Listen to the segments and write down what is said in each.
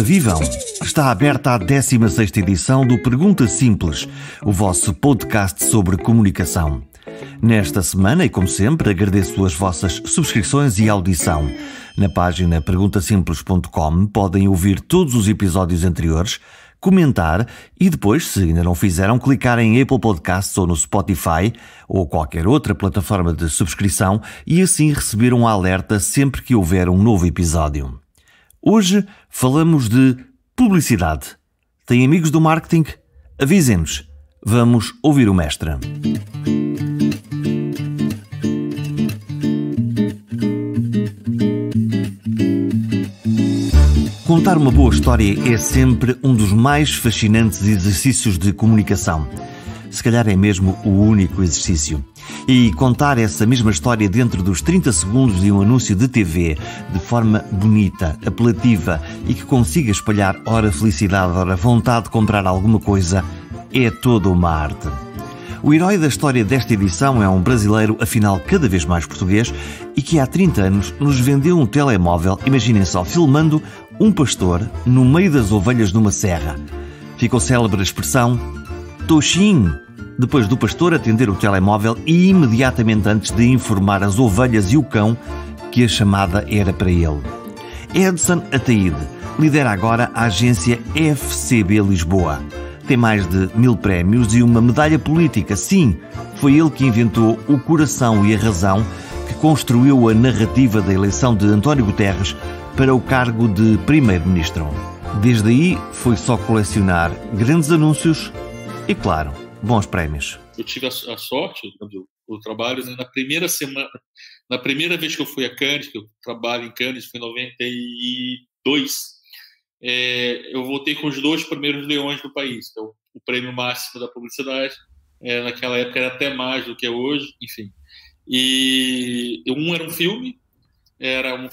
Ora vivam! Está aberta a 16ª edição do Pergunta Simples, o vosso podcast sobre comunicação. Nesta semana, e como sempre, agradeço as vossas subscrições e audição. Na página perguntasimples.com podem ouvir todos os episódios anteriores, comentar e depois, se ainda não fizeram, clicar em Apple Podcasts ou no Spotify ou qualquer outra plataforma de subscrição e assim receber um alerta sempre que houver um novo episódio. Hoje falamos de publicidade. Tem amigos do marketing? Avisem-nos. Vamos ouvir o mestre. Contar uma boa história é sempre um dos mais fascinantes exercícios de comunicação. Se calhar é mesmo o único exercício. E contar essa mesma história dentro dos 30 segundos de um anúncio de TV, de forma bonita, apelativa e que consiga espalhar ora felicidade, ora vontade de comprar alguma coisa, é toda uma arte. O herói da história desta edição é um brasileiro, afinal cada vez mais português, e que há 30 anos nos vendeu um telemóvel, imaginem só, filmando um pastor no meio das ovelhas numa serra. Ficou célebre a expressão "Toxim", depois do pastor atender o telemóvel e imediatamente antes de informar as ovelhas e o cão que a chamada era para ele. Edson Ataíde lidera agora a agência FCB Lisboa. Tem mais de 1000 prémios e uma medalha política. Sim, foi ele que inventou o coração e a razão que construiu a narrativa da eleição de António Guterres para o cargo de primeiro-ministro. Desde aí foi só colecionar grandes anúncios e, claro, bons prémios. Eu tive a sorte, o trabalho, na primeira semana, na primeira vez que eu fui a Cannes, que eu trabalho em Cannes, foi em 92, eu voltei com os 2 primeiros leões do país, que é o prêmio máximo da publicidade. Naquela época era até mais do que é hoje, enfim. E um era um filme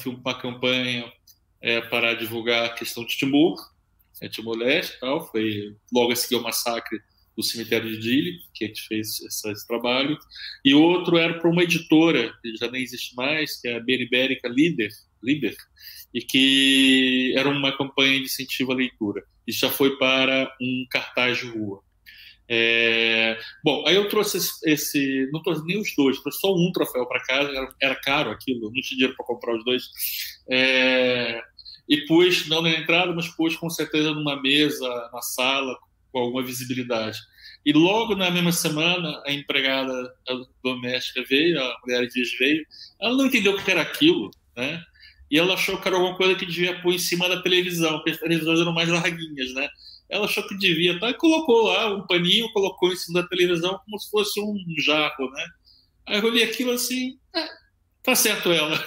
com uma campanha para divulgar a questão de Timor-Leste e tal. Foi logo a seguir ao massacre do cemitério de Dili, que a gente fez esse trabalho. E outro era para uma editora, que já nem existe mais, que é a Beribérica Liber, e que era uma campanha de incentivo à leitura. Isso já foi para um cartaz de rua. Bom, aí eu trouxe não trouxe nem os 2, trouxe só um troféu para casa, era caro aquilo, não tinha dinheiro para comprar os 2. E pus, não na entrada, mas pus com certeza numa mesa, na sala, com alguma visibilidade. E logo na mesma semana, a empregada doméstica veio, a mulher Dias veio, ela não entendeu o que era aquilo, né? E ela achou que era alguma coisa que devia pôr em cima da televisão, porque as televisões eram mais larguinhas, né? Ela achou que devia, tá? E colocou lá um paninho, colocou em cima da televisão como se fosse um jarro, né? Aí eu olhei aquilo assim, tá certo ela.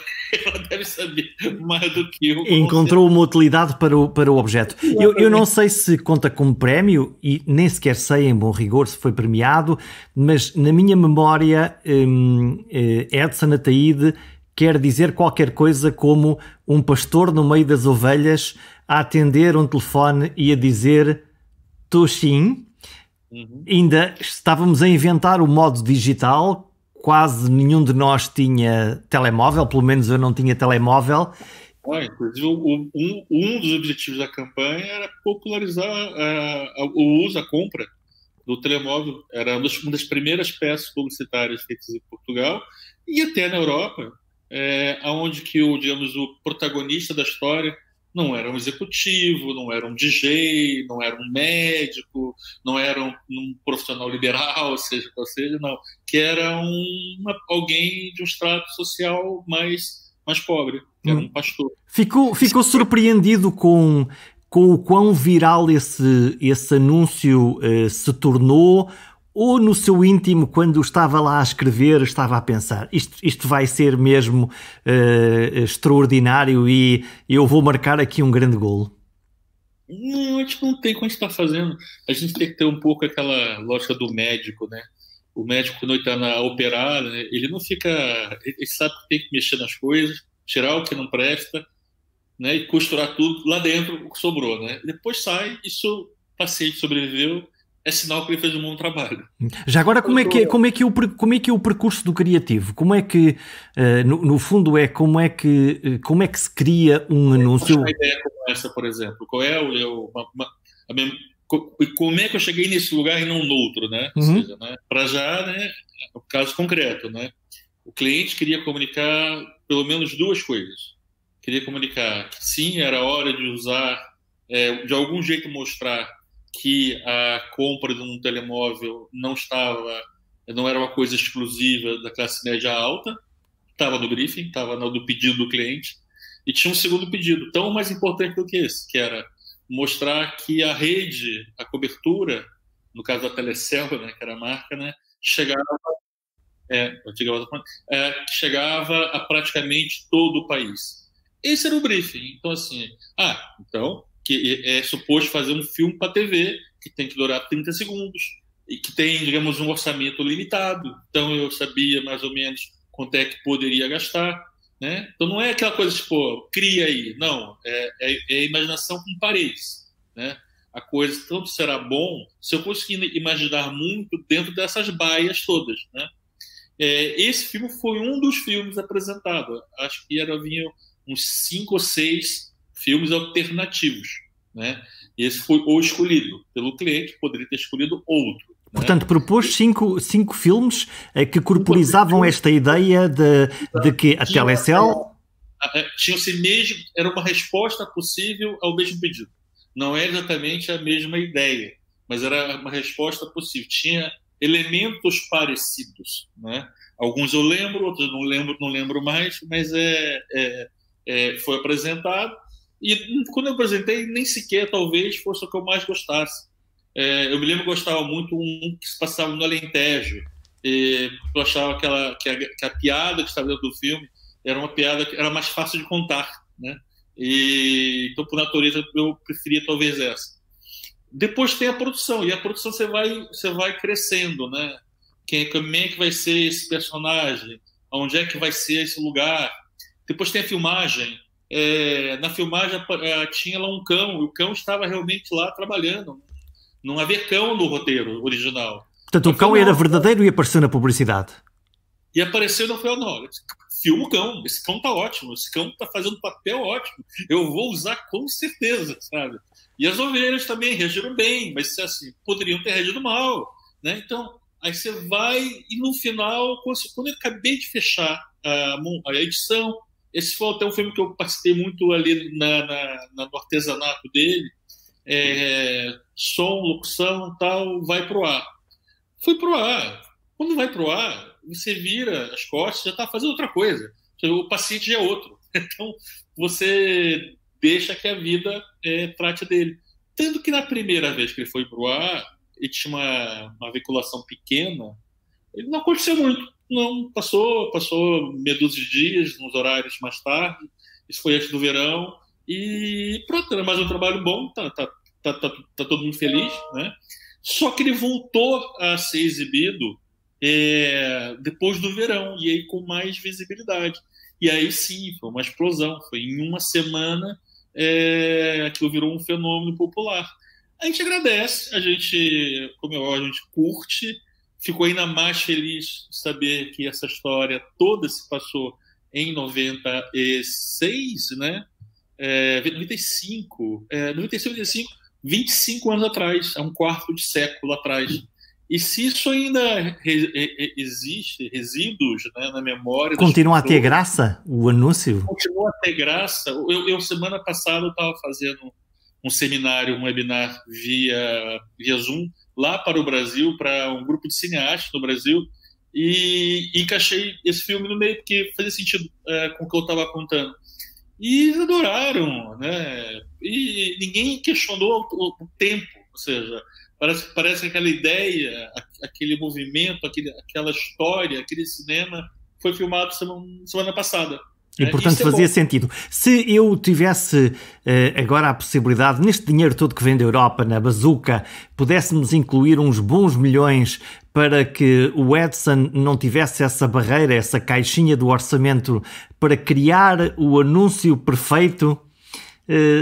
Ela deve saber mais do que eu. Encontrou uma utilidade para o objeto. Eu não sei se conta como prémio e nem sequer sei, em bom rigor, se foi premiado, mas na minha memória, Edson Ataíde quer dizer qualquer coisa como um pastor no meio das ovelhas a atender um telefone e a dizer "Toxim". Ainda estávamos a inventar o modo digital. Quase nenhum de nós tinha telemóvel, pelo menos eu não tinha telemóvel. Inclusive, um dos objetivos da campanha era popularizar o uso, a compra do telemóvel. Era uma das primeiras peças publicitárias feitas em Portugal e até na Europa, onde que o protagonista da história não era um executivo, não era um DJ, não era um médico, não era um profissional liberal, seja qual seja, não. Que era alguém de um extrato social mais pobre, que era um pastor. Ficou surpreendido com o quão viral esse anúncio se tornou, ou no seu íntimo, quando estava lá a escrever, estava a pensar isto vai ser mesmo extraordinário e eu vou marcar aqui um grande golo? Não, a gente não tem como a gente está fazendo. A gente tem que ter um pouco aquela lógica do médico, né? O médico, quando ele está na operada, né, ele não fica... Ele sabe que tem que mexer nas coisas, tirar o que não presta, né, e costurar tudo lá dentro, o que sobrou, né? Depois sai, o paciente sobreviveu, é sinal que ele fez um bom trabalho. Já agora, como é que é o percurso do criativo? Como é que, no fundo, como é que se cria um anúncio? Uma ideia como essa, por exemplo, qual é como é que eu cheguei nesse lugar e não no outro, né? Ou seja, né, para já, né, o caso concreto, né? O cliente queria comunicar pelo menos duas coisas. Queria comunicar que sim, era hora de usar, de algum jeito mostrar que a compra de um telemóvel não era uma coisa exclusiva da classe média alta, estava no briefing, estava no pedido do cliente, e tinha um segundo pedido, tão mais importante do que esse, que era mostrar que a rede, a cobertura, no caso da Telecel, né, que era a marca, né, chegava a praticamente todo o país. Esse era o briefing. Então, assim, então, que é suposto fazer um filme para TV, que tem que durar 30 segundos, e que tem, digamos, um orçamento limitado. Então, eu sabia mais ou menos quanto é que poderia gastar, né? Então, não é aquela coisa, tipo, cria aí. Não, é imaginação com paredes, né? A coisa tanto será bom se eu conseguir imaginar muito dentro dessas baias todas, né? Esse filme foi um dos filmes apresentados. Acho que vinham uns 5 ou 6 filmes alternativos, né? Esse foi o escolhido pelo cliente, poderia ter escolhido outro. Portanto, propôs 5 filmes que corporizavam esta ideia de que a Telecel... Era uma resposta possível ao mesmo pedido. Não é exatamente a mesma ideia, mas era uma resposta possível. Tinha elementos parecidos, né? Alguns eu lembro, outros não lembro mais, mas foi apresentado. E quando eu apresentei, nem sequer talvez fosse o que eu mais gostasse. Eu me lembro que eu gostava muito um que se passava no Alentejo. Eu achava que a piada que estava dentro do filme era uma piada que era mais fácil de contar, né? Então, por natureza, eu preferia talvez essa. Depois tem a produção, e a produção você vai crescendo, né? Como é que vai ser esse personagem? Onde é que vai ser esse lugar? Depois tem a filmagem. Na filmagem tinha lá um cão, e o cão estava realmente lá trabalhando. Não havia cão no roteiro original. Portanto, o cão era verdadeiro e apareceu na publicidade. E apareceu no final, não, filma o cão, esse cão tá ótimo, esse cão tá fazendo papel ótimo, eu vou usar com certeza, sabe? E as ovelhas também reagiram bem, mas assim, poderiam ter reagido mal, né? Então, aí você vai e no final, quando eu acabei de fechar a edição, esse foi até um filme que eu participei muito ali no artesanato dele, som, locução, tal, vai pro ar. Fui pro ar. Quando vai pro ar, você vira as costas, já está fazendo outra coisa. O paciente já é outro. Então, você deixa que a vida trate dele. Tanto que na primeira vez que ele foi pro ar, e tinha uma veiculação pequena, ele não aconteceu muito. Não, passou meia dúzia de dias, nos horários mais tarde. Isso foi antes do verão. E pronto, era mais um trabalho bom, tá todo mundo feliz, né? Só que ele voltou a ser exibido depois do verão, e aí com mais visibilidade. E aí sim, foi uma explosão. Foi em uma semana aquilo virou um fenômeno popular. A gente agradece, a gente curte, ficou ainda mais feliz de saber que essa história toda se passou em 96, né? 95, 25 anos atrás, é um quarto de século atrás. E se isso ainda existe, resíduos, né, na memória... Continua a ter graça o anúncio? Continua a ter graça. Eu semana passada, eu estava fazendo um seminário, um webinar via Zoom, lá para o Brasil, para um grupo de cineastas no Brasil, e encaixei esse filme no meio, porque fazia sentido com o que eu estava contando. E eles adoraram, né? E ninguém questionou o tempo, ou seja, parece que aquela ideia, aquele movimento, aquela história, aquele cinema foi filmado semana passada. E, portanto, fazia sentido. Se eu tivesse agora a possibilidade, neste dinheiro todo que vem da Europa, na bazuca, pudéssemos incluir uns bons milhões para que o Edson não tivesse essa barreira, essa caixinha do orçamento, para criar o anúncio perfeito,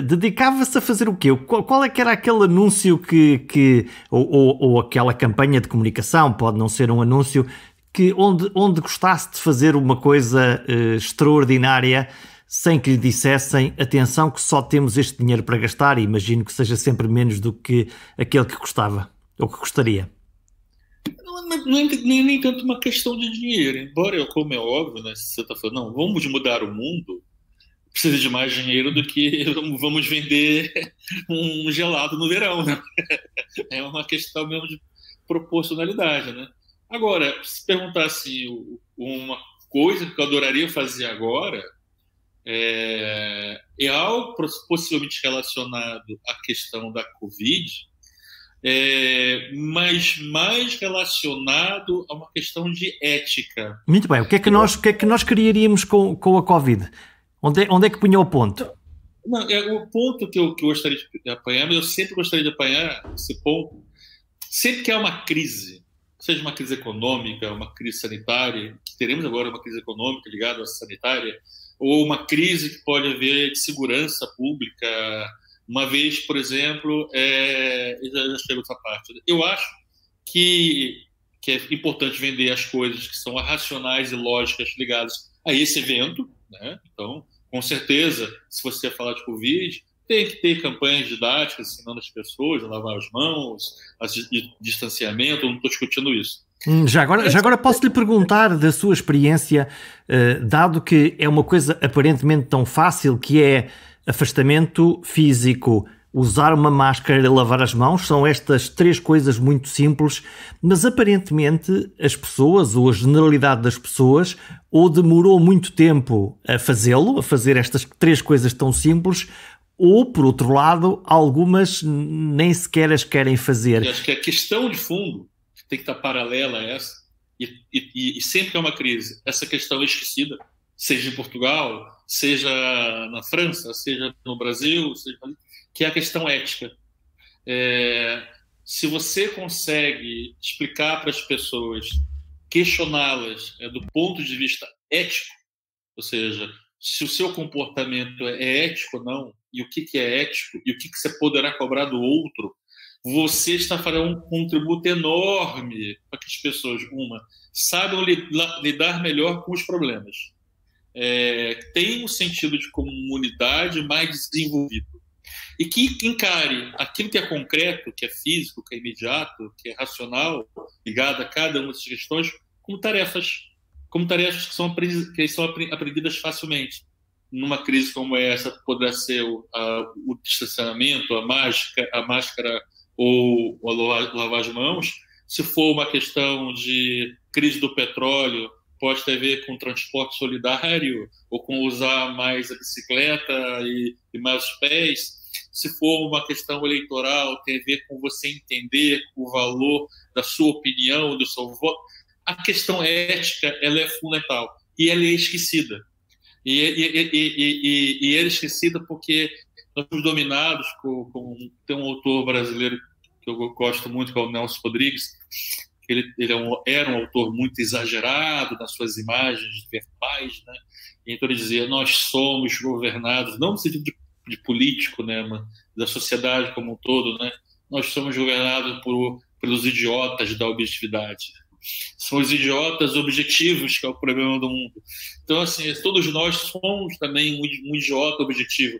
dedicava-se a fazer o quê? Qual é que era aquele anúncio ou aquela campanha de comunicação, pode não ser um anúncio, onde gostasse de fazer uma coisa extraordinária, sem que lhe dissessem, atenção que só temos este dinheiro para gastar, e imagino que seja sempre menos do que aquele que gostava, ou que gostaria. Não é nem tanto uma questão de dinheiro, embora, como é óbvio, né, se você está falando, não, vamos mudar o mundo, precisa de mais dinheiro do que vamos vender um gelado no verão, né? É uma questão mesmo de proporcionalidade, né? Agora, se perguntasse uma coisa que eu adoraria fazer agora, é algo possivelmente relacionado à questão da Covid, mas mais relacionado a uma questão de ética. Muito bem. O que é que nós criaríamos com a Covid? Onde é que punha o ponto? Não, o ponto que eu gostaria de apanhar, mas eu sempre gostaria de apanhar esse ponto, sempre que há uma crise, seja uma crise econômica, uma crise sanitária, teremos agora uma crise econômica ligada à sanitária, ou uma crise que pode haver de segurança pública. Uma vez, por exemplo, já chego a essa parte. Eu acho que é importante vender as coisas que são racionais e lógicas ligadas a esse evento, né? Então, com certeza, se você falar de Covid, tem que ter campanhas didáticas ensinando as pessoas a lavar as mãos, distanciamento, eu não estou discutindo isso. Já agora posso lhe perguntar da sua experiência, dado que é uma coisa aparentemente tão fácil, que é afastamento físico, usar uma máscara e lavar as mãos, são estas 3 coisas muito simples, mas aparentemente as pessoas, ou a generalidade das pessoas, ou demorou muito tempo a fazê-lo, a fazer estas 3 coisas tão simples, ou, por outro lado, algumas nem sequer as querem fazer. Eu acho que a questão de fundo tem que estar paralela a essa, e sempre que há uma crise, essa questão é esquecida, seja em Portugal, seja na França, seja no Brasil, que é a questão ética. Se você consegue explicar para as pessoas, questioná-las do ponto de vista ético, ou seja, se o seu comportamento é ético ou não, e o que é ético, e o que você poderá cobrar do outro, você está fazendo um contributo enorme para que as pessoas, saibam lidar melhor com os problemas. Tem um sentido de comunidade mais desenvolvido. E que encare aquilo que é concreto, que é físico, que é imediato, que é racional, ligado a cada uma dessas questões, como tarefas que são aprendidas facilmente. Numa crise como essa, poderá ser o distanciamento, a máscara ou lavar as mãos. Se for uma questão de crise do petróleo, pode ter a ver com transporte solidário ou com usar mais a bicicleta e mais os pés. Se for uma questão eleitoral, tem a ver com você entender o valor da sua opinião, do seu voto. A questão ética, ela é fundamental e ela é esquecida. E ela é esquecida porque nós somos dominados tem um autor brasileiro que eu gosto muito, que é o Nelson Rodrigues. Ele era um autor muito exagerado nas suas imagens verbais, né? Então ele dizia: nós somos governados, não no sentido de político, né, da sociedade como um todo, né? Nós somos governados pelos idiotas da objetividade. São os idiotas objetivos que é o problema do mundo. Então, assim, todos nós somos também um idiota objetivo.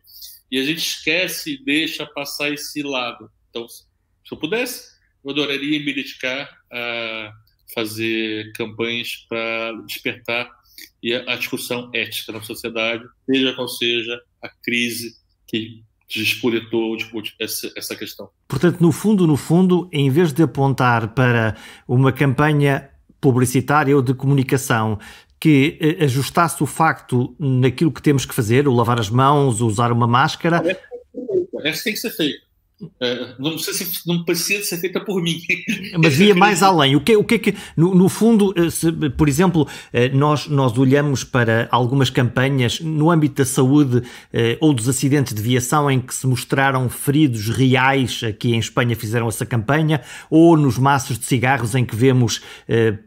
E a gente esquece e deixa passar esse lado. Então, se eu pudesse, eu adoraria me dedicar a fazer campanhas para despertar a discussão ética na sociedade, seja qual seja a crise que despolitou essa questão. Portanto, no fundo, em vez de apontar para uma campanha publicitária ou de comunicação que ajustasse o facto naquilo que temos que fazer, o lavar as mãos, usar uma máscara... Essa tem que ser feita. Não precisa ser feita por mim. Mas ia mais além. O que é que, no fundo, por exemplo, nós olhamos para algumas campanhas no âmbito da saúde ou dos acidentes de viação em que se mostraram feridos reais, aqui em Espanha fizeram essa campanha, ou nos maços de cigarros em que vemos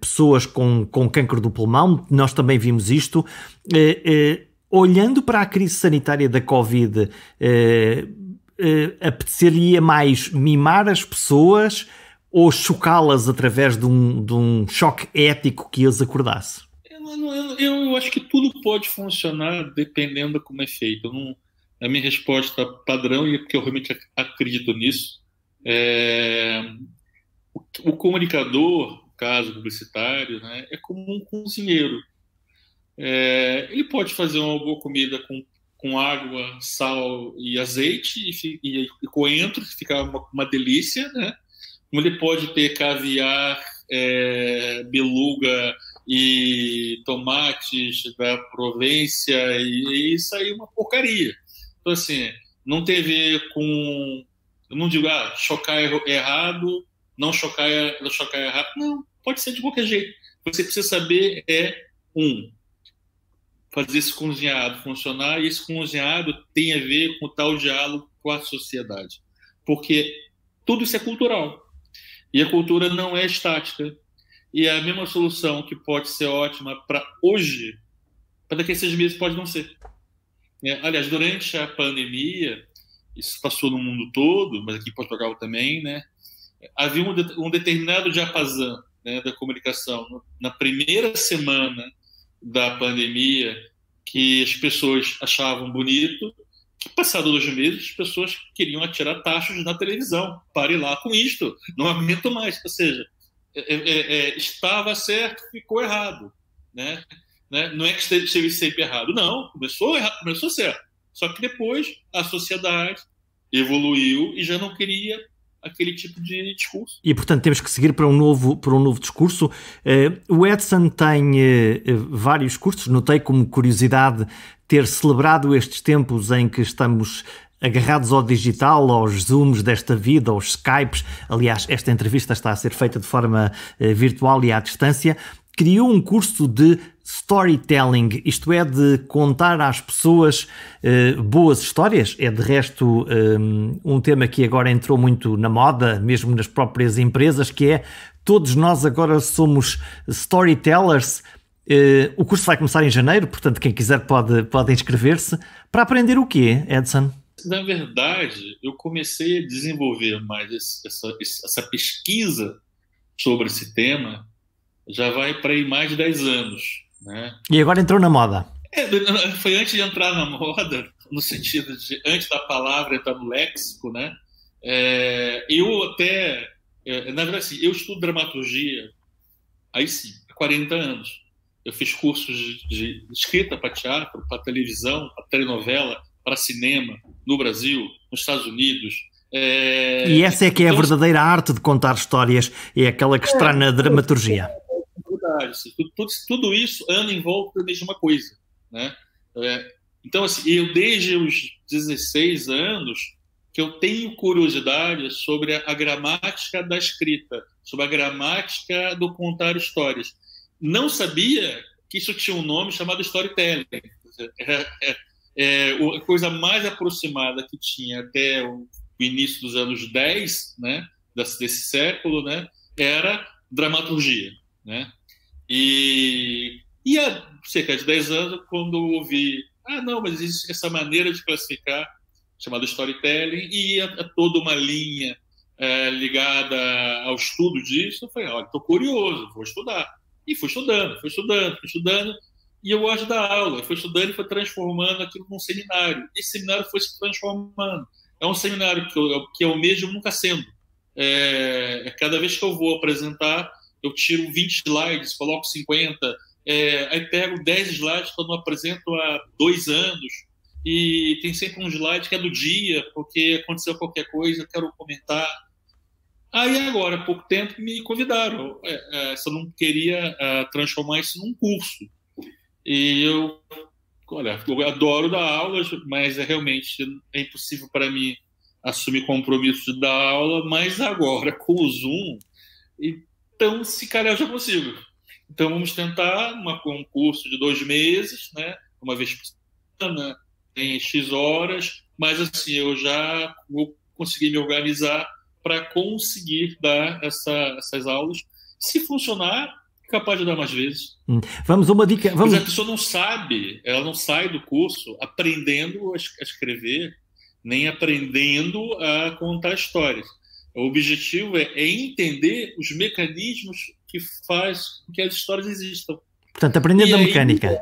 pessoas com cancro do pulmão, nós também vimos isto. Olhando para a crise sanitária da Covid, apetecer-lhe mais mimar as pessoas ou chocá-las através de um choque ético que as acordasse? Eu acho que tudo pode funcionar dependendo de como é feito. A minha resposta padrão, e é porque eu realmente acredito nisso, o comunicador, no caso publicitário, né, é como um cozinheiro. Ele pode fazer uma boa comida com água, sal e azeite e coentro, que fica uma delícia, né? Como ele pode ter caviar, beluga e tomates da Provência, e isso aí é uma porcaria. Então, assim, não tem a ver com... Eu não digo, chocar errado, não chocar errado. Não, pode ser de qualquer jeito. Você precisa saber fazer esse cozinhado funcionar, e esse cozinhado tem a ver com o tal diálogo com a sociedade. Porque tudo isso é cultural. E a cultura não é estática. E a mesma solução que pode ser ótima para hoje, para daqui a 6 meses pode não ser. Aliás, durante a pandemia, isso passou no mundo todo, mas aqui em Portugal também, né? Havia um determinado diapasão, né, da comunicação. Na primeira semana da pandemia, que as pessoas achavam bonito, que passado 2 meses as pessoas queriam atirar tachos na televisão. Pare lá com isto, não aguento mais. Ou seja, estava certo, ficou errado, né? Não é que esteve sempre errado, não, começou errado, começou certo. Só que depois a sociedade evoluiu e já não queria aquele tipo de discurso. E, portanto, temos que seguir para um novo discurso. O Edson tem vários cursos. Notei como curiosidade ter celebrado estes tempos em que estamos agarrados ao digital, aos Zooms desta vida, aos Skypes. Aliás, esta entrevista está a ser feita de forma virtual e à distância. Criou um curso de storytelling, isto é, de contar às pessoas boas histórias. É, de resto, um tema que agora entrou muito na moda, mesmo nas próprias empresas, que é todos nós agora somos storytellers. O curso vai começar em janeiro, portanto, quem quiser pode inscrever-se. Para aprender o quê, Edson? Na verdade, eu comecei a desenvolver mais essa pesquisa sobre esse tema, já vai para aí mais de 10 anos. Né? E agora entrou na moda. Foi antes de entrar na moda, no sentido de antes da palavra entrar no léxico, né? Na verdade, assim, eu estudo dramaturgia, aí sim, há 40 anos. Eu fiz cursos de escrita para teatro, para televisão, para telenovela, para cinema, no Brasil, nos Estados Unidos. E essa é que é a verdadeira arte de contar histórias, é aquela que está na dramaturgia. Tudo isso anda em volta da mesma coisa, né? Então, assim, eu desde os 16 anos que eu tenho curiosidade sobre a gramática da escrita, sobre a gramática do contar histórias. Não sabia que isso tinha um nome chamado storytelling. A coisa mais aproximada que tinha até o início dos anos 10, né, desse século, né, era dramaturgia, né? E há cerca de 10 anos, quando eu ouvi, não, mas existe essa maneira de classificar, chamada storytelling, e há toda uma linha ligada ao estudo disso, eu falei, olha, estou curioso, vou estudar. E fui estudando, e eu gosto da aula, fui estudando e foi transformando aquilo num seminário. Esse seminário foi se transformando. É um seminário que eu mesmo nunca sendo. Cada vez que eu vou apresentar, eu tiro 20 slides, coloco 50, aí pego 10 slides que eu não apresento há 2 anos, e tem sempre um slide que é do dia, porque aconteceu qualquer coisa, eu quero comentar. Aí agora, há pouco tempo, me convidaram. Se eu não queria transformar isso num curso. E eu adoro dar aulas, mas realmente é impossível para mim assumir compromisso de dar aula, mas agora, com o Zoom, então, se calhar, eu já consigo. Então, vamos tentar um curso de 2 meses, né? Uma vez por semana, em X horas, mas assim, eu já vou conseguir me organizar para conseguir dar essas aulas. Se funcionar, capaz de dar mais vezes. Vamos a uma dica. Mas a pessoa não sabe, ela não sai do curso aprendendo a escrever, nem aprendendo a contar histórias. O objetivo é entender os mecanismos que faz com que as histórias existam. Portanto, aprendendo a mecânica.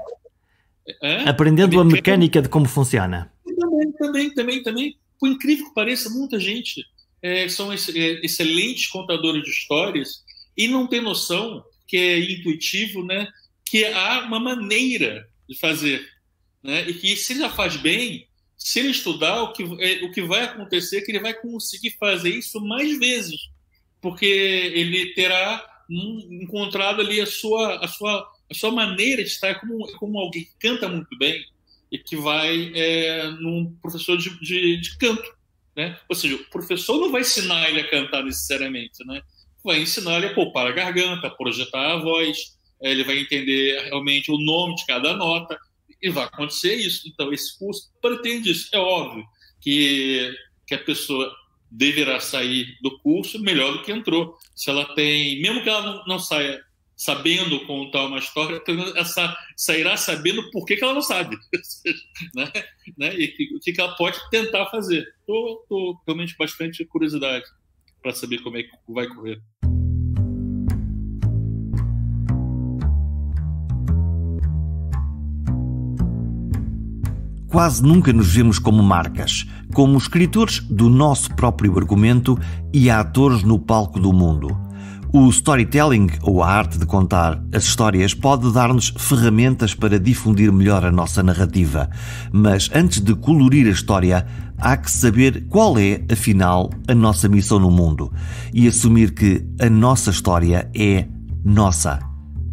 Aprendendo a mecânica de como funciona. Também. Por incrível que pareça, muita gente são excelentes contadores de histórias e não tem noção, que é intuitivo, né, que há uma maneira de fazer, né, e que se ele já faz bem, se ele estudar, o que vai acontecer é que ele vai conseguir fazer isso mais vezes, porque ele terá encontrado ali a sua maneira de estar, como alguém que canta muito bem e que vai num professor de canto, né? Ou seja, o professor não vai ensinar ele a cantar necessariamente, né? Vai ensinar ele a poupar a garganta, a projetar a voz, ele vai entender realmente o nome de cada nota, e vai acontecer isso. Então, esse curso pretende isso. É óbvio que a pessoa deverá sair do curso melhor do que entrou. Se ela tem, mesmo que ela não saia sabendo contar uma história, ela sairá sabendo por que ela não sabe, né? E o que ela pode tentar fazer. Estou realmente bastante curiosidade para saber como é que vai correr. Quase nunca nos vemos como marcas, como escritores do nosso próprio argumento e atores no palco do mundo. O storytelling, ou a arte de contar as histórias, pode dar-nos ferramentas para difundir melhor a nossa narrativa. Mas antes de colorir a história, há que saber qual é, afinal, a nossa missão no mundo e assumir que a nossa história é nossa.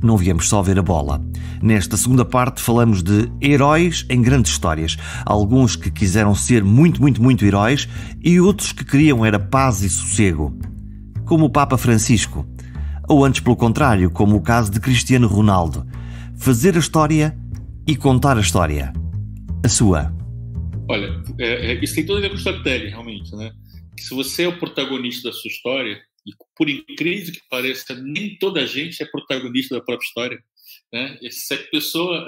Não viemos só ver a bola. Nesta segunda parte falamos de heróis em grandes histórias. Alguns que quiseram ser muito heróis e outros que queriam era paz e sossego. Como o Papa Francisco. Ou antes pelo contrário, como o caso de Cristiano Ronaldo. Fazer a história e contar a história. A sua. Olha, isso tem tudo a ver com storytelling, realmente, né? Que se você é o protagonista da sua história, e por incrível que pareça, nem toda a gente é protagonista da própria história, né? Se a pessoa,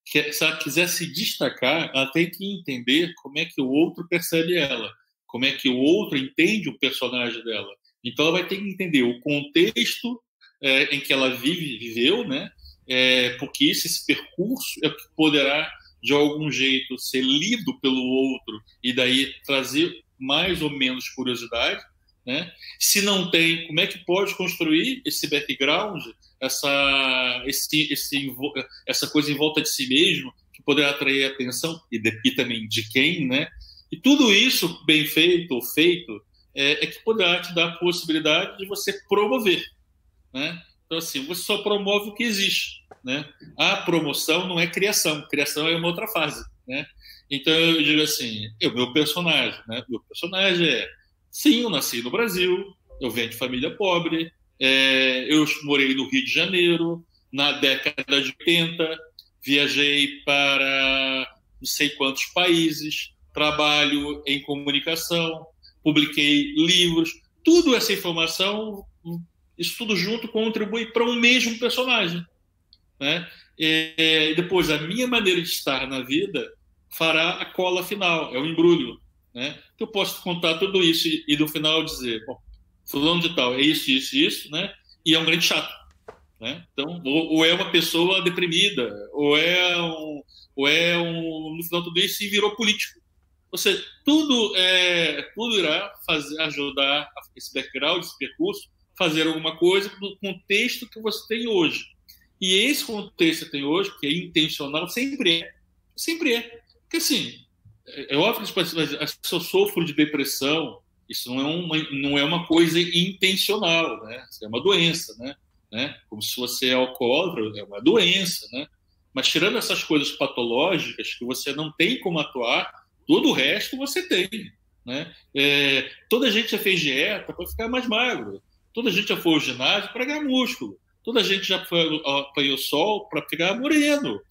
se ela quiser se destacar, ela tem que entender como é que o outro percebe ela, como é que o outro entende o personagem dela. Então, ela vai ter que entender o contexto em que ela viveu, né? Porque esse percurso é o que poderá, de algum jeito, ser lido pelo outro e daí trazer mais ou menos curiosidade, né? Se não tem, como é que pode construir esse background, essa coisa em volta de si mesmo, que poderá atrair a atenção e também de quem, né? E tudo isso bem feito ou feito que poderá te dar a possibilidade de você promover, né? Então, assim, você só promove o que existe, né? A promoção não é criação é uma outra fase, né? Então, eu digo assim, meu personagem, né? Meu personagem sim, eu nasci no Brasil, eu venho de família pobre, eu morei no Rio de Janeiro, na década de 80, viajei para não sei quantos países, trabalho em comunicação, publiquei livros, tudo essa informação, isso tudo junto contribui para um mesmo personagem, né? E depois, a minha maneira de estar na vida fará a cola final, é o embrulho, né? Eu posso contar tudo isso e no final dizer, bom, fulano de tal, é isso, né? E é um grande chato, né? Então, ou é uma pessoa deprimida, ou é no final tudo isso e virou político. Ou seja, tudo irá ajudar esse background, esse percurso, fazer alguma coisa no contexto que você tem hoje. E esse contexto que tem hoje, que é intencional, sempre é. Porque, assim, é óbvio que se eu sofro de depressão, isso não é uma coisa intencional, né? Isso é uma doença, né? Como se você é alcoólatra, é uma doença, né? Mas tirando essas coisas patológicas que você não tem como atuar, todo o resto você tem, né? Toda a gente já fez dieta para ficar mais magro. Toda a gente já foi ao ginásio para ganhar músculo. Toda a gente já apanhou sol para ficar moreno.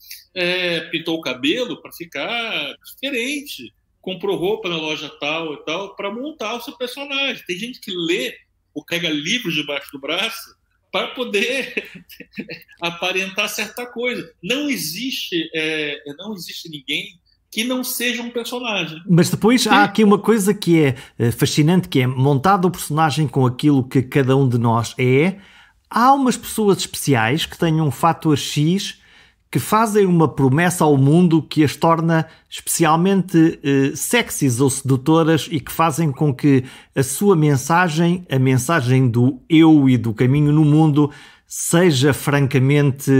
Pintou o cabelo para ficar diferente. Comprou roupa na loja tal e tal para montar o seu personagem. Tem gente que lê ou pega livros debaixo do braço para poder aparentar certa coisa. Não existe ninguém que não seja um personagem. Mas depois há aqui uma coisa que é fascinante, que é montado o personagem com aquilo que cada um de nós é. Há umas pessoas especiais que têm um fator X, que fazem uma promessa ao mundo que as torna especialmente sexys ou sedutoras e que fazem com que a sua mensagem, a mensagem do eu e do caminho no mundo, seja francamente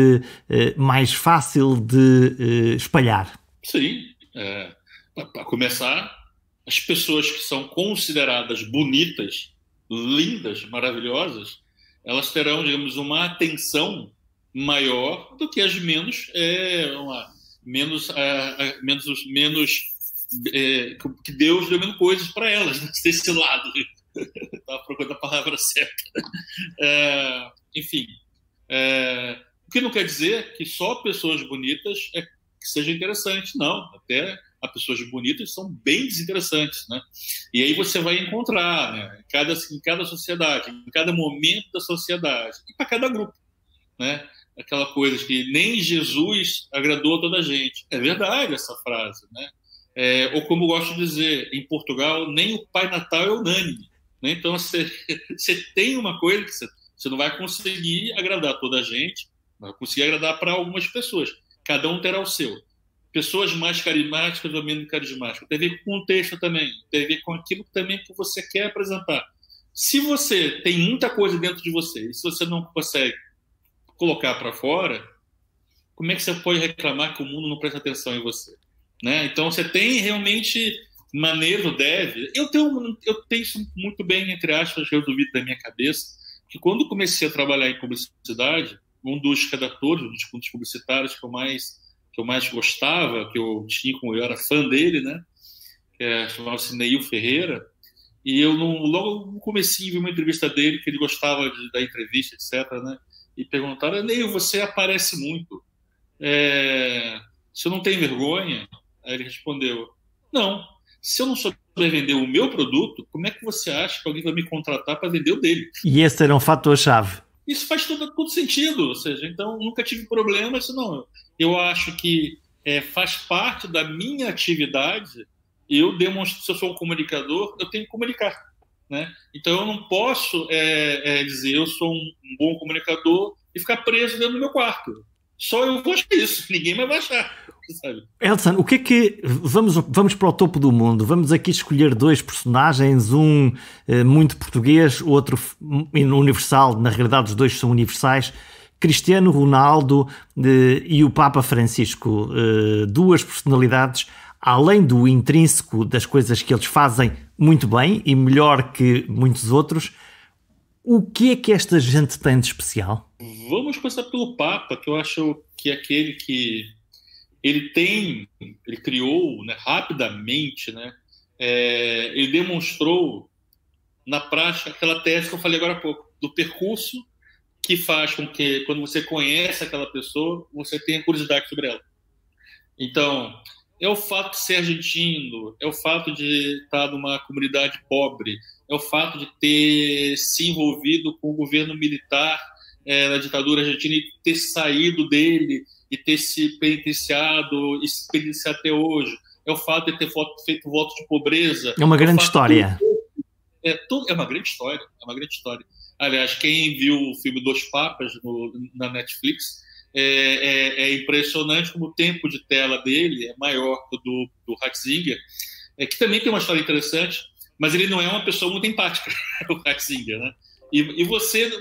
mais fácil de espalhar. Sim. Para começar, as pessoas que são consideradas bonitas, lindas, maravilhosas, elas terão, digamos, uma atenção maior do que as que Deus deu menos coisas para elas, desse lado. Estava procurando a palavra certa. Enfim, o que não quer dizer que só pessoas bonitas que seja interessante, não. Até as pessoas bonitas são bem desinteressantes, né? E aí você vai encontrar, né, em cada sociedade, em cada momento da sociedade, e para cada grupo, né? Aquela coisa de que nem Jesus agradou a toda a gente. É verdade essa frase, né? Ou como eu gosto de dizer, em Portugal, nem o Pai Natal é unânime, né? Então você tem uma coisa que você não vai conseguir agradar a toda a gente, vai conseguir agradar para algumas pessoas. Cada um terá o seu. Pessoas mais carismáticas ou menos carismáticas. Tem a ver com o contexto também. Tem a ver com aquilo também que você quer apresentar. Se você tem muita coisa dentro de você e se você não consegue colocar para fora, como é que você pode reclamar que o mundo não presta atenção em você? Né? Então, você tem realmente maneira, eu tenho isso muito bem, entre aspas, resolvido da minha cabeça, que quando comecei a trabalhar em publicidade, um dos redatores, um dos publicitários que eu mais gostava, que eu era fã dele, né? Chamava-se Neil Ferreira, e eu logo no comecinho vi uma entrevista dele, que ele gostava da entrevista, etc., né? E perguntaram: Neil, você aparece muito, você não tem vergonha? Aí ele respondeu: não, se eu não souber vender o meu produto, como é que você acha que alguém vai me contratar para vender o dele? E esse era um fator-chave. Isso faz todo sentido, ou seja, então nunca tive problema, isso não. Eu acho que faz parte da minha atividade, eu demonstro, se eu sou um comunicador, eu tenho que comunicar, né? Então eu não posso dizer eu sou um bom comunicador e ficar preso dentro do meu quarto. Só eu vou achar isso, ninguém mais vai achar. Sabe? Elson, o que é que... Vamos para o topo do mundo. Vamos aqui escolher dois personagens, um muito português, o outro universal. Na realidade, os dois são universais. Cristiano Ronaldo e o Papa Francisco. Duas personalidades, além do intrínseco das coisas que eles fazem muito bem e melhor que muitos outros. O que é que esta gente tem de especial? Vamos começar pelo Papa, que eu acho que é aquele que ele criou, né, rapidamente, né, ele demonstrou na prática aquela tese que eu falei agora há pouco, do percurso que faz com que, quando você conhece aquela pessoa, você tenha curiosidade sobre ela. Então, é o fato de ser argentino, é o fato de estar numa comunidade pobre, é o fato de ter se envolvido com o governo militar na ditadura argentina e ter saído dele e ter se penitenciado e se penitenciar até hoje. É o fato de ter feito voto de pobreza. É uma grande história. É uma grande história. É uma grande história. Aliás, quem viu o filme Dois Papas na Netflix, é impressionante como o tempo de tela dele é maior que o do Ratzinger, que também tem uma história interessante, mas ele não é uma pessoa muito empática, o Ratzinger, né? E você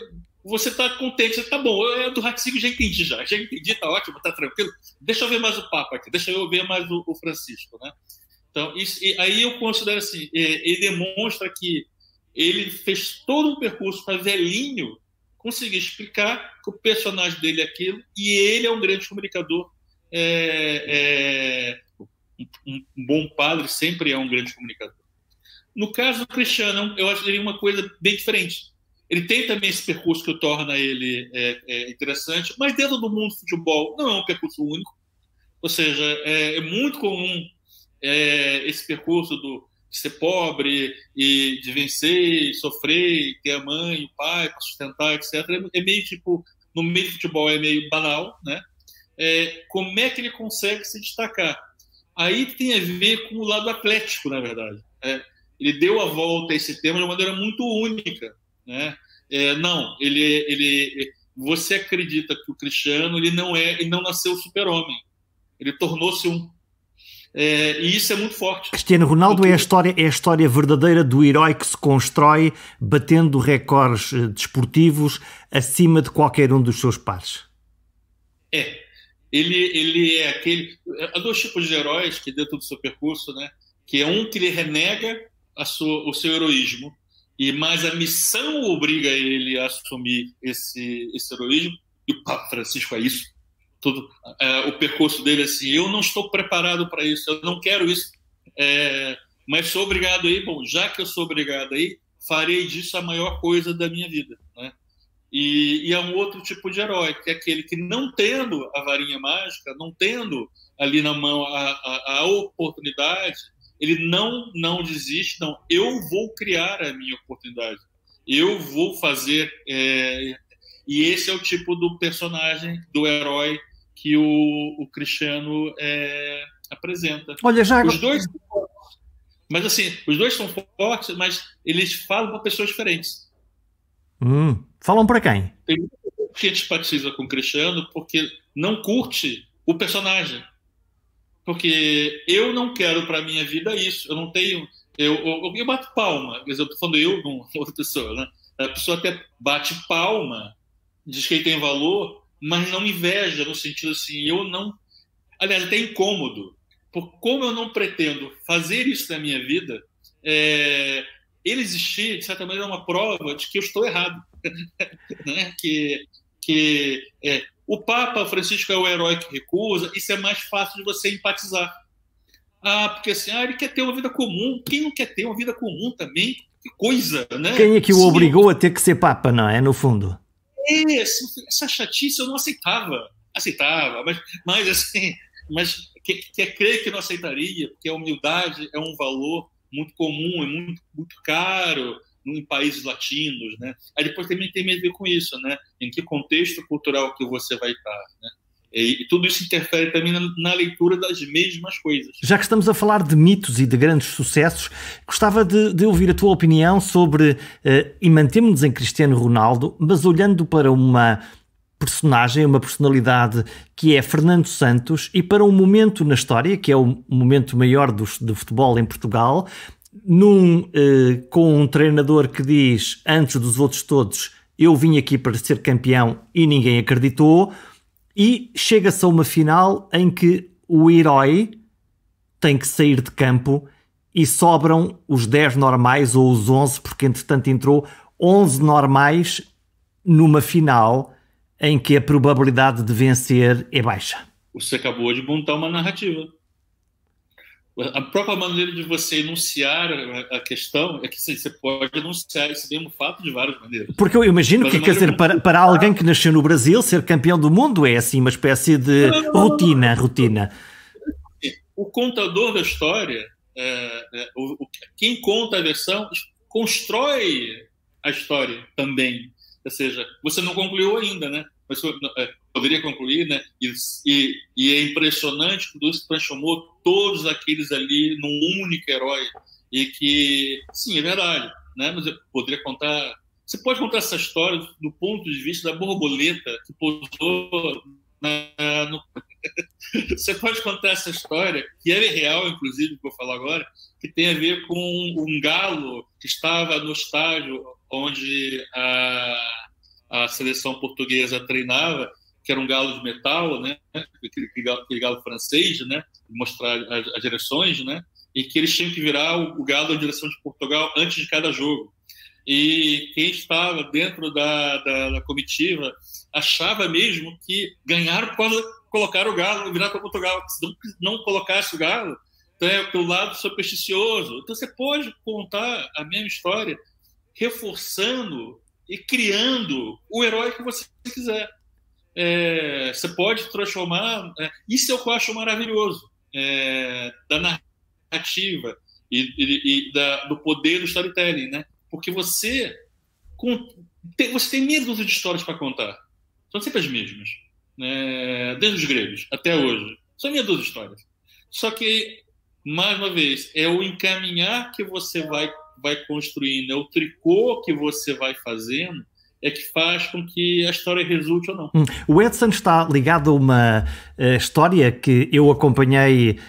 está contente, você tá bom, do Ratzinger já entendi, tá ótimo, tá tranquilo, deixa eu ver mais o Papa aqui, deixa eu ver mais o Francisco, né? Então, aí eu considero assim, ele demonstra que ele fez todo um percurso para velhinho conseguir explicar que o personagem dele é aquilo, e ele é um grande comunicador. Um bom padre sempre é um grande comunicador. No caso do Cristiano, eu acho que ele é uma coisa bem diferente. Ele tem também esse percurso que o torna ele interessante, mas dentro do mundo do futebol não é um percurso único. Ou seja, é muito comum esse percurso de ser pobre e de vencer, e sofrer, e ter a mãe, o pai para sustentar, etc. É meio tipo, no meio do futebol é meio banal, né? Como é que ele consegue se destacar? Aí tem a ver com o lado atlético, na verdade. Ele deu a volta a esse tema de uma maneira muito única, né? Não, você acredita que o Cristiano ele não nasceu super-homem, ele tornou-se um. E isso é muito forte. Cristiano Ronaldo é a história verdadeira do herói que se constrói batendo recordes desportivos acima de qualquer um dos seus pares. Ele é aquele. Há dois tipos de heróis que dentro do seu percurso, né? Que é um que ele renega o seu heroísmo, mas a missão obriga ele a assumir esse heroísmo, e o Papa Francisco é isso. O percurso dele é assim: eu não estou preparado para isso, eu não quero isso, mas sou obrigado aí. Bom, já que eu sou obrigado aí, farei disso a maior coisa da minha vida, né? E é um outro tipo de herói, que é aquele que, não tendo a varinha mágica, não tendo ali na mão a oportunidade, ele não desiste, não. Eu vou criar a minha oportunidade, eu vou fazer. E esse é o tipo do personagem, do herói que o Cristiano apresenta. Olha, já... Os dois são fortes, mas assim, os dois são fortes, mas eles falam para pessoas diferentes. Falam para quem? Tem muita gente que antipatiza com o Cristiano porque não curte o personagem. Porque eu não quero para a minha vida isso. Eu não tenho. Eu bato palma. Quer dizer, eu estou falando eu, não outra pessoa, né? A pessoa até bate palma, diz que ele tem valor, mas não inveja, no sentido assim, eu não. Aliás, até incômodo. Por como eu não pretendo fazer isso na minha vida, ele existir, de certa maneira, é uma prova de que eu estou errado. Né? O Papa Francisco é o herói que recusa, isso é mais fácil de você empatizar. Porque assim, ele quer ter uma vida comum. Quem não quer ter uma vida comum também? Que coisa, né? Quem é que o obrigou a ter que ser Papa, não é? No fundo. Essa chatice eu não aceitava. Mas assim, quer crer que não aceitaria, porque a humildade é um valor muito comum, é muito, muito caro em países latinos, né? Aí depois também tem a ver com isso, né? Em que contexto cultural que você vai estar, né? E tudo isso interfere também na leitura das mesmas coisas. Já que estamos a falar de mitos e de grandes sucessos, gostava de ouvir a tua opinião sobre, e mantemos-nos em Cristiano Ronaldo, mas olhando para uma personagem, uma personalidade que é Fernando Santos, e para um momento na história, que é o momento maior do futebol em Portugal, com um treinador que diz, antes dos outros todos, eu vim aqui para ser campeão e ninguém acreditou, e chega-se a uma final em que o herói tem que sair de campo e sobram os 10 normais ou os 11, porque entretanto entrou 11 normais numa final em que a probabilidade de vencer é baixa. Você acabou de montar uma narrativa. A própria maneira de você enunciar a questão é que você pode enunciar esse mesmo fato de várias maneiras. Porque eu imagino que, quer dizer, para alguém que nasceu no Brasil, ser campeão do mundo é assim uma espécie de rotina. O contador da história, quem conta a versão, constrói a história também. Ou seja, você não concluiu ainda, né? Você poderia concluir, né? E é impressionante que Deus transformou todos aqueles ali num único herói. E que, sim, é verdade, né? Mas eu poderia contar. Você pode contar essa história do ponto de vista da borboleta que pousou Você pode contar essa história, que é real, inclusive, que eu vou falar agora, que tem a ver com um galo que estava no estádio onde a seleção portuguesa treinava, que era um galo de metal, né? Aquele galo francês, né? Mostrar as direções, né? E que eles tinham que virar o galo na direção de Portugal antes de cada jogo. E quem estava dentro da comitiva achava mesmo que ganharam por causa de colocar o galo e virar para Portugal. Se não colocasse o galo, então é pelo lado supersticioso. Então você pode contar a mesma história reforçando e criando o herói que você quiser. Você pode transformar... isso é o que eu acho maravilhoso da narrativa. do poder do storytelling, né? Porque você tem meia dúzia de histórias para contar. São sempre as mesmas, né? Desde os gregos até hoje. São meia dúzia de histórias. Só que, mais uma vez, é o encaminhar que você vai construindo, é o tricô que você vai fazendo, é que faz com que a história resulte ou não. O Edson está ligado a uma história que eu acompanhei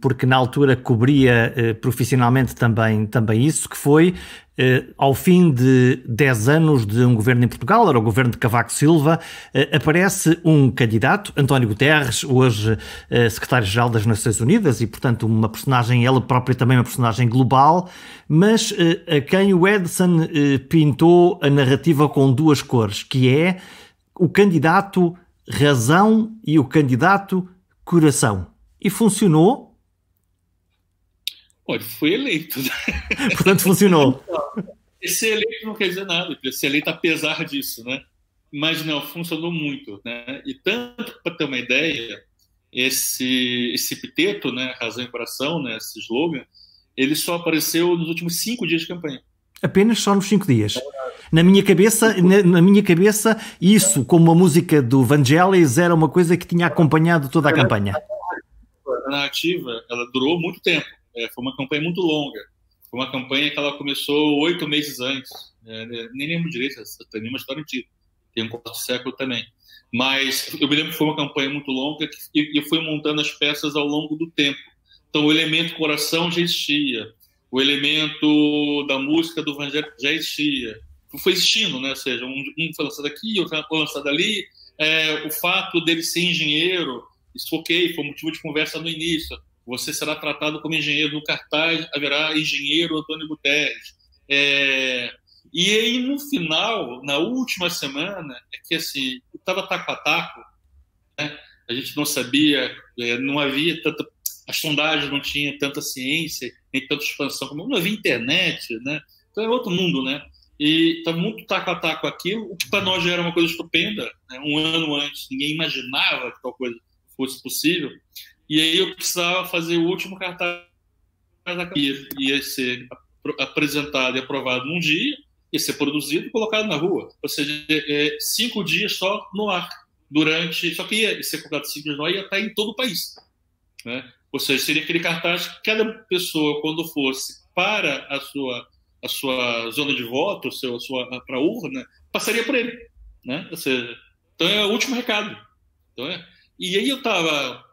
porque na altura cobria profissionalmente também isso, que foi ao fim de 10 anos de um governo em Portugal, era o governo de Cavaco Silva, aparece um candidato, António Guterres, hoje secretário-geral das Nações Unidas e, portanto, uma personagem, ela própria também uma personagem global, mas a quem o Edson pintou a narrativa com duas cores, que é o candidato razão e o candidato coração. E funcionou? Olha, foi eleito. Portanto, funcionou. Ser eleito não quer dizer nada, ser eleito apesar disso, né? Mas não, funcionou muito, né? E tanto, para ter uma ideia, esse epiteto, né, razão e coração, né, esse slogan, ele só apareceu nos últimos 5 dias de campanha. Apenas só nos 5 dias. Na minha cabeça, isso, como a música do Vangelis, era uma coisa que tinha acompanhado toda a campanha. A narrativa, ela durou muito tempo. Foi uma campanha muito longa. Foi uma campanha que ela começou 8 meses antes. Nem lembro direito, tem uma história antiga. Tem um quarto século também. Mas eu me lembro que foi uma campanha muito longa e eu fui montando as peças ao longo do tempo. Então, o elemento coração já existia. O elemento da música do Vangelis já existia. Foi existindo, né? Ou seja, um foi lançado aqui, outro foi lançado ali. O fato dele ser engenheiro, isso ok, foi motivo de conversa no início. Você será tratado como engenheiro. No cartaz haverá engenheiro Antônio Guterres. E aí, no final, na última semana, é que assim, estava taco a taco, né? A gente não sabia, não havia tanta... As sondagens não tinham tanta ciência, nem tanta expansão, como não havia internet, né? Então é outro mundo, né? E estava muito taco a taco aquilo, o que para nós já era uma coisa estupenda, né? Um ano antes, ninguém imaginava que tal coisa fosse possível. E aí eu precisava fazer o último cartaz da campanha. Ia ser apresentado e aprovado num dia, ia ser produzido e colocado na rua. Ou seja, 5 dias só no ar. Só que ia ser colocado 5 dias no ar e ia estar em todo o país, né? Ou seja, seria aquele cartaz que cada pessoa, quando fosse para a sua zona de voto, para a urna, passaria por ele, né? Ou seja, então é o último recado. Então e aí eu estava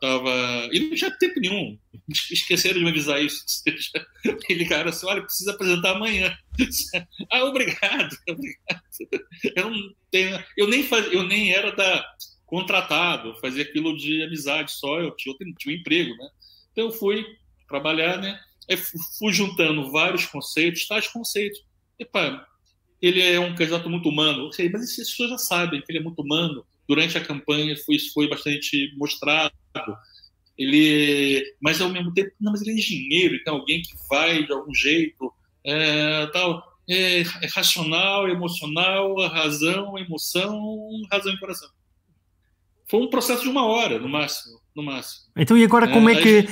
e não tinha tempo nenhum, esqueceram de me avisar isso. Me ligaram assim: olha, precisa apresentar amanhã. Obrigado. Eu nem era contratado, fazia aquilo de amizade só, eu tinha um emprego, né? Então eu fui trabalhar, né? Fui juntando vários conceitos, tais conceitos. Ele é um candidato muito humano, mas as pessoas já sabem que ele é muito humano. Durante a campanha isso foi bastante mostrado. Mas ao mesmo tempo, não, mas ele é engenheiro, então alguém que vai de algum jeito, é racional, emocional, razão, emoção, razão e coração. Foi um processo de 1 hora, no máximo. Então, e agora como é que,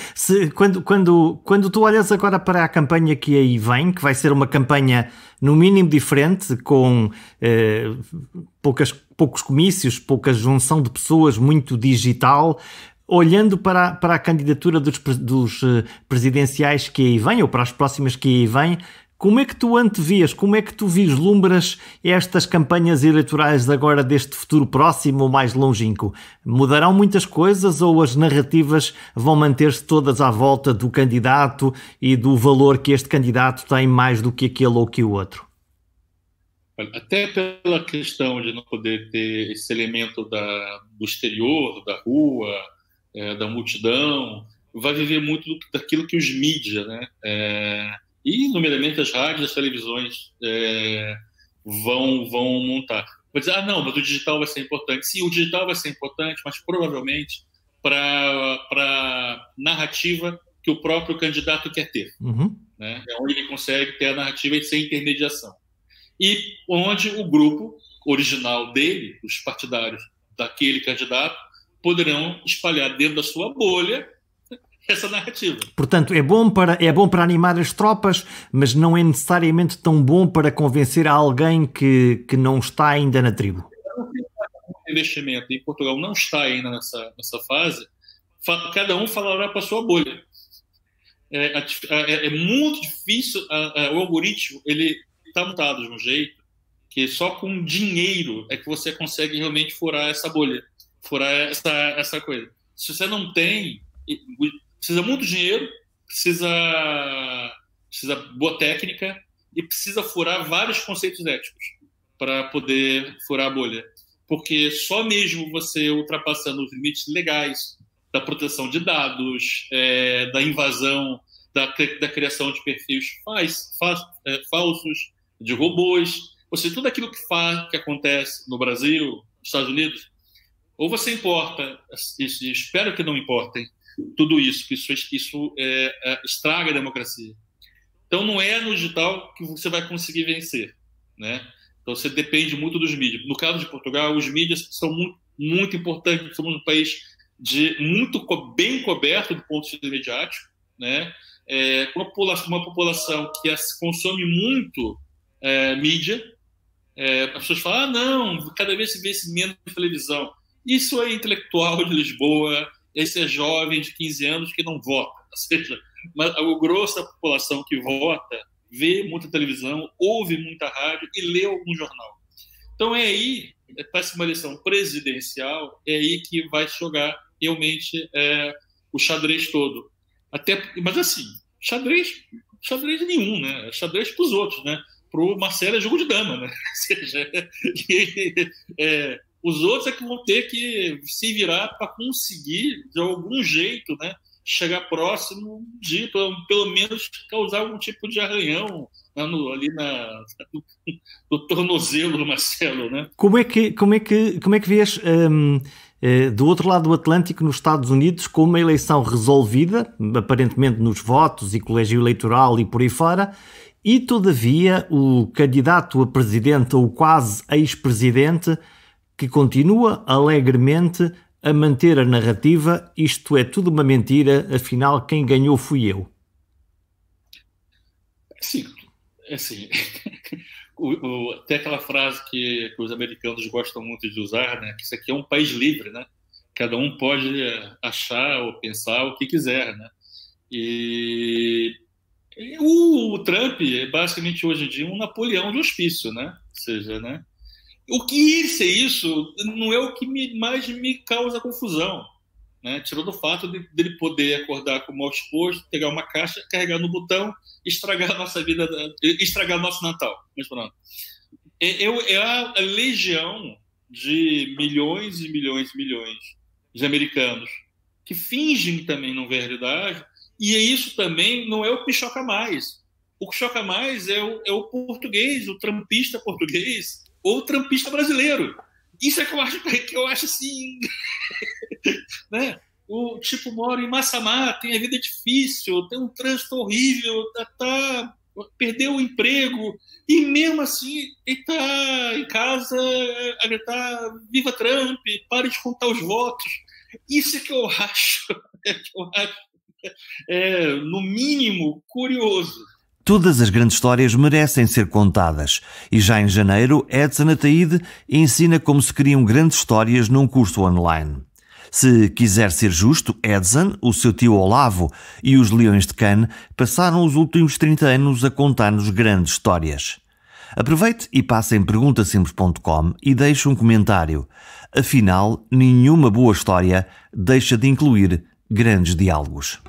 quando tu olhas agora para a campanha que aí vem, que vai ser uma campanha no mínimo diferente, com poucos comícios, pouca junção de pessoas, muito digital, olhando para a candidatura dos presidenciais que aí vêm, ou para as próximas que aí vêm, como é que tu antevias, como é que tu vislumbras estas campanhas eleitorais agora deste futuro próximo ou mais longínquo? Mudarão muitas coisas ou as narrativas vão manter-se todas à volta do candidato e do valor que este candidato tem mais do que aquele ou que o outro? Até pela questão de não poder ter esse elemento do exterior, da rua, da multidão, vai viver muito daquilo que os mídias, né? E, numericamente, as rádios e as televisões vão montar. Vai dizer, não, mas o digital vai ser importante. Sim, o digital vai ser importante, mas provavelmente para a narrativa que o próprio candidato quer ter. Uhum. Né? É onde ele consegue ter a narrativa sem intermediação. E onde o grupo original dele, os partidários daquele candidato, poderão espalhar dentro da sua bolha essa narrativa. Portanto, é bom para animar as tropas, mas não é necessariamente tão bom para convencer alguém que não está ainda na tribo. O investimento em Portugal não está ainda nessa fase, cada um falará para a sua bolha. É muito difícil, o algoritmo ele está montado de um jeito que só com dinheiro é que você consegue realmente furar essa bolha, furar essa coisa. Se você não tem, precisa muito dinheiro, precisa boa técnica e precisa furar vários conceitos éticos para poder furar a bolha. Porque só mesmo você ultrapassando os limites legais da proteção de dados, da invasão, da criação de perfis falsos, de robôs, ou seja, tudo aquilo que acontece no Brasil, nos Estados Unidos, ou você importa, espero que não importem, tudo isso, que isso estraga a democracia. Então não é no digital que você vai conseguir vencer, né? Então você depende muito dos mídias. No caso de Portugal, os mídias são muito, muito importantes. Somos um país muito bem coberto do ponto de vista mediático, né? Uma população que consome muito mídia. As pessoas falam, não, cada vez se vê menos televisão. Isso é intelectual de Lisboa, esse é jovem de 15 anos que não vota. Ou seja, o grosso da população que vota vê muita televisão, ouve muita rádio e lê algum jornal. Então aí, para uma eleição presidencial, é aí que vai jogar realmente o xadrez todo. Mas assim, xadrez nenhum, né? Xadrez para os outros, né? Para o Marcelo é jogo de dama, né? Ou seja, os outros é que vão ter que se virar para conseguir, de algum jeito, né, chegar próximo de, pelo menos, causar algum tipo de arranhão ali no tornozelo do Marcelo, né? Como é que vês do outro lado do Atlântico, nos Estados Unidos, com uma eleição resolvida, aparentemente nos votos e colégio eleitoral e por aí fora, e todavia o candidato a presidente ou quase ex-presidente que continua alegremente a manter a narrativa, isto é tudo uma mentira, afinal quem ganhou fui eu? Sim, assim, tem aquela frase que os americanos gostam muito de usar, né? Que isso aqui é um país livre, né? Cada um pode achar ou pensar o que quiser, né? E o Trump é basicamente hoje em dia um Napoleão de hospício, né? Ou seja, né? O que isso não é o que mais me causa confusão, né? Tirou do fato dele poder acordar com o mal disposto, pegar uma caixa, carregar no botão, estragar a nossa vida, estragar nosso Natal. Mas pronto. É a legião de milhões e milhões e milhões de americanos que fingem também não ver a realidade, e isso também não é o que choca mais. O que choca mais é o português, o trampista português, ou o trampista brasileiro. Isso é que eu acho assim, né? O tipo mora em Massamá, tem a vida difícil, tem um trânsito horrível, perdeu o emprego, e mesmo assim ele está em casa a gritar viva Trump, pare de contar os votos. Isso é que eu acho, no mínimo, curioso. Todas as grandes histórias merecem ser contadas e já em janeiro, Edson Ataíde ensina como se criam grandes histórias num curso online. Se quiser ser justo, Edson, o seu tio Olavo e os Leões de Cannes passaram os últimos 30 anos a contar-nos grandes histórias. Aproveite e passe em perguntasimples.com e deixe um comentário. Afinal, nenhuma boa história deixa de incluir grandes diálogos.